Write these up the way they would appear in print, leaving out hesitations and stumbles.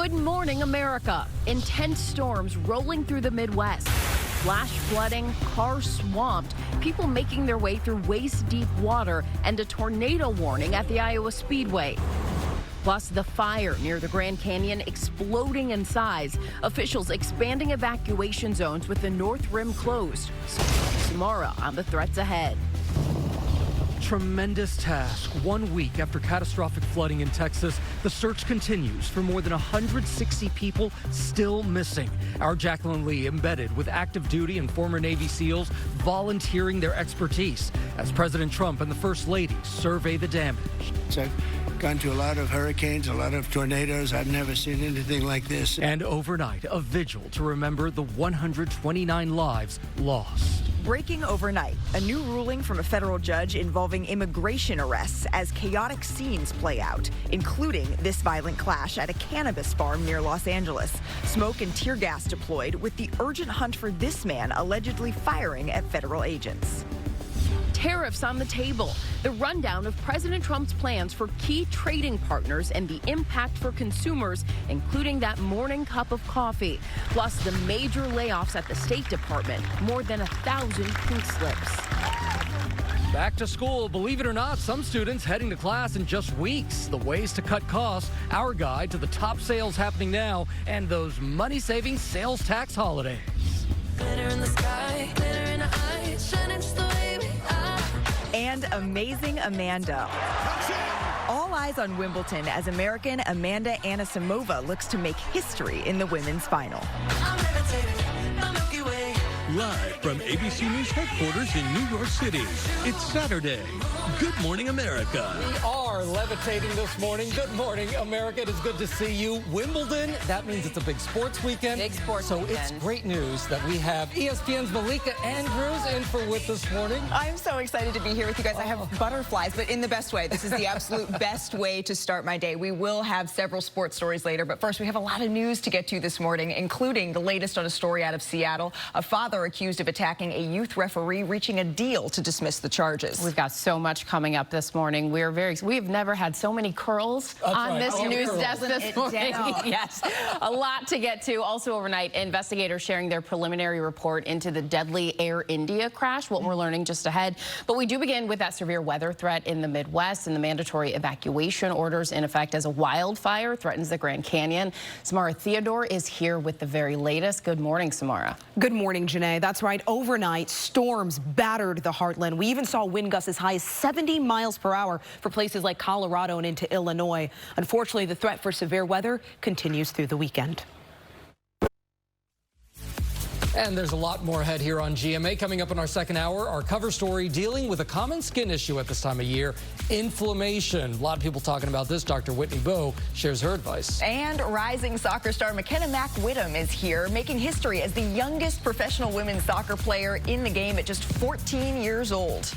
Good morning, America. Intense storms rolling through the Midwest. Flash flooding, cars swamped, people making their way through waist-deep water, and a tornado warning at the Iowa Speedway. Plus, the fire near the Grand Canyon exploding in size. Officials expanding evacuation zones with the North Rim closed. Tomorrow on the threats ahead. Tremendous task. 1 week after catastrophic flooding in Texas, the search continues for more than 160 people still missing. Our Jacqueline Lee embedded with active duty and former Navy SEALs volunteering their expertise as President Trump and the First Lady survey the damage. I've gone to a lot of hurricanes, a lot of tornadoes. I've never seen anything like this. And overnight, a vigil to remember the 129 lives lost. Breaking overnight, a new ruling from a federal judge involving immigration arrests as chaotic scenes play out, including this violent clash at a cannabis farm near Los Angeles. Smoke and tear gas deployed with the urgent hunt for this man allegedly firing at federal agents. Tariffs on the table, the rundown of President Trump's plans for key trading partners and the impact for consumers, including that morning cup of coffee, plus the major layoffs at the State Department, more than 1,000 pink slips. Back to school, believe it or not, some students heading to class in just weeks. The ways to cut costs, our guide to the top sales happening now, and those money-saving sales tax holidays. Glitter in the sky, glitter in the eyes, shining just the way we are. And Amazing Amanda. All eyes on Wimbledon as American Amanda Anisimova looks to make history in the women's final. I'm levitating, the Milky Way. Live from ABC News headquarters in New York City, it's Saturday. Good morning, America. We are levitating this morning. Good morning, America. It is good to see you. Wimbledon, that means it's a big sports weekend. Big sports so weekend. It's great news that we have ESPN's Malika Andrews in for Whit this morning. I'm so excited to be here with you guys. I have butterflies, but in the best way. This is the absolute best way to start my day. We will have several sports stories later, but first we have a lot of news to get to this morning, including the latest on a story out of Seattle. A father accused of attacking a youth referee reaching a deal to dismiss the charges. We've got so much coming up this morning. We've never had so many curls on this news desk this morning. Yes, a lot to get to. Also overnight, investigators sharing their preliminary report into the deadly Air India crash, what we're learning just ahead. But we do begin with that severe weather threat in the Midwest and the mandatory evacuation orders in effect as a wildfire threatens the Grand Canyon. Samara Theodore is here with the very latest. Good morning, Samara. Good morning, Janai. That's right. Overnight, storms battered the heartland. We even saw wind gusts as high as 70 miles per hour for places like Colorado and into Illinois. Unfortunately, the threat for severe weather continues through the weekend. And there's a lot more ahead here on GMA. Coming up in our second hour, our cover story dealing with a common skin issue at this time of year, inflammation. A lot of people talking about this. Dr. Whitney Bowe shares her advice. And rising soccer star McKenna Mack-Whittam is here, making history as the youngest professional women's soccer player in the game at just 14 years old.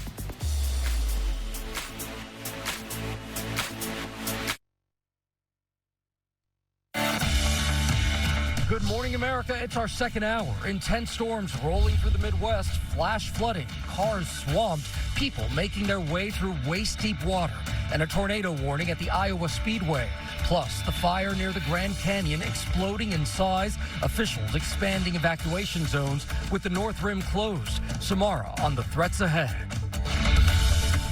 Good morning, America. It's our second hour. Intense storms rolling through the Midwest, flash flooding, cars swamped, people making their way through waist-deep water, and a tornado warning at the Iowa Speedway. Plus, the fire near the Grand Canyon exploding in size, officials expanding evacuation zones with the North Rim closed. Samara on the threats ahead.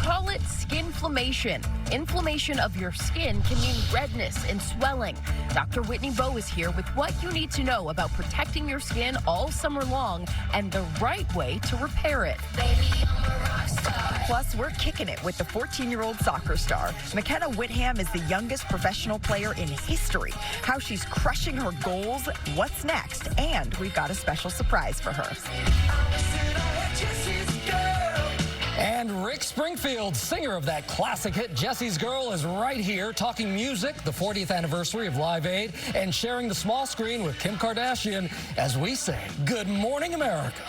Call it skinflammation. Inflammation of your skin can mean redness and swelling. Dr. Whitney Bowe is here with what you need to know about protecting your skin all summer long and the right way to repair it. Baby, I'm a rock star. Plus, we're kicking it with the 14-year-old soccer star. McKenna Whittam is the youngest professional player in history. How she's crushing her goals, what's next, and we've got a special surprise for her. And Rick Springfield, singer of that classic hit Jesse's Girl, is right here talking music, the 40th anniversary of Live Aid, and sharing the small screen with Kim Kardashian as we say, Good morning, America.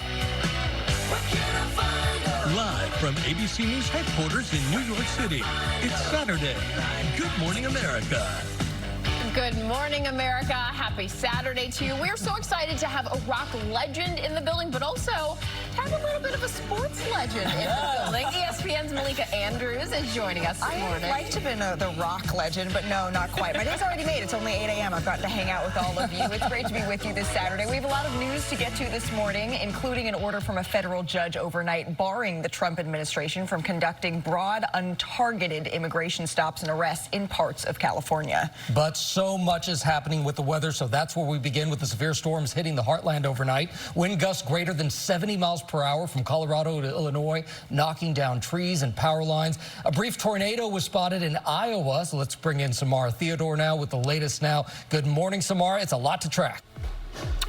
Live from ABC News headquarters in New York City, it's Saturday. Good morning, America. Good morning, America. Happy Saturday to you. We're so excited to have a rock legend in the building, but also have a little bit of a sports legend in the building. ESPN's Malika Andrews is joining us this morning. I'd like to have been the rock legend, but no, not quite. My day's already made. It's only 8 a.m. I've gotten to hang out with all of you. It's great to be with you this Saturday. We have a lot of news to get to this morning, including an order from a federal judge overnight barring the Trump administration from conducting broad, untargeted immigration stops and arrests in parts of California. But so much is happening with the weather, so that's where we begin with the severe storms hitting the heartland overnight. Wind gusts greater than 70 miles per hour from Colorado to Illinois, knocking down trees and power lines. A brief tornado was spotted in Iowa, so let's bring in Samara Theodore now with the latest now. Good morning, Samara. It's a lot to track.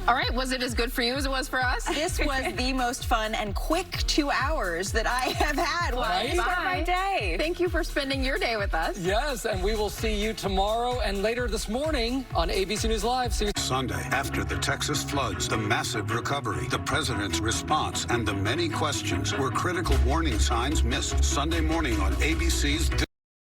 All right, was it as good for you as it was for us? This was the most fun and quick 2 hours that I have had when I start my day. Thank you for spending your day with us. Yes, and we will see you tomorrow and later this morning on ABC News Live. See you Sunday, after the Texas floods, the massive recovery, the president's response, and the many questions were critical warning signs missed. Sunday morning on ABC's